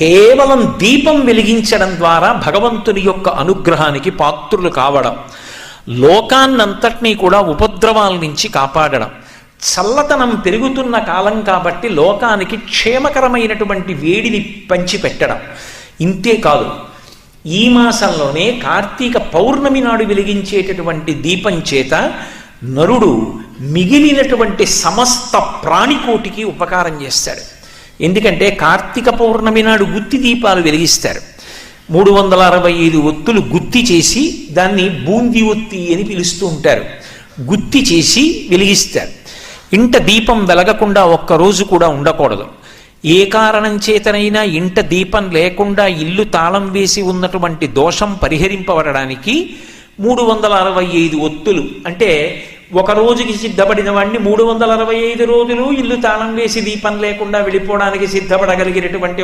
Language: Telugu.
కేవలం దీపం వెలిగించడం ద్వారా భగవంతుని యొక్క అనుగ్రహానికి పాత్రులు కావడం, లోకాన్నంతటినీ కూడా ఉపద్రవాల నుంచి కాపాడడం, చల్లతనం పెరుగుతున్న కాలం కాబట్టి లోకానికి క్షేమకరమైనటువంటి వేడిని పంచిపెట్టడం. ఇంతే కాదు, ఈ మాసంలోనే కార్తీక పౌర్ణమి నాడు వెలిగించేటటువంటి దీపం చేత నరుడు మిగిలినటువంటి సమస్త ప్రాణికోటికి ఉపకారం చేస్తాడు. ఎందుకంటే కార్తీక పౌర్ణమి నాడు గుత్తి దీపాలు వెలిగిస్తారు. 365 ఒత్తులు గుత్తి చేసి దాన్ని బూందీ ఒత్తి అని పిలుస్తూ ఉంటారు. గుత్తి చేసి వెలిగిస్తారు. ఇంట దీపం వెలగకుండా ఒక్కరోజు కూడా ఉండకూడదు. ఏ కారణం చేతనైనా ఇంట దీపం లేకుండా ఇల్లు తాళం వేసి ఉన్నటువంటి దోషం పరిహరింపబడడానికి 365 ఒత్తులు, అంటే ఒక రోజుకి సిద్ధపడిన వాడిని 365 రోజులు ఇల్లు తాళం వేసి దీపం లేకుండా వెళ్ళిపోవడానికి సిద్ధపడగలిగినటువంటి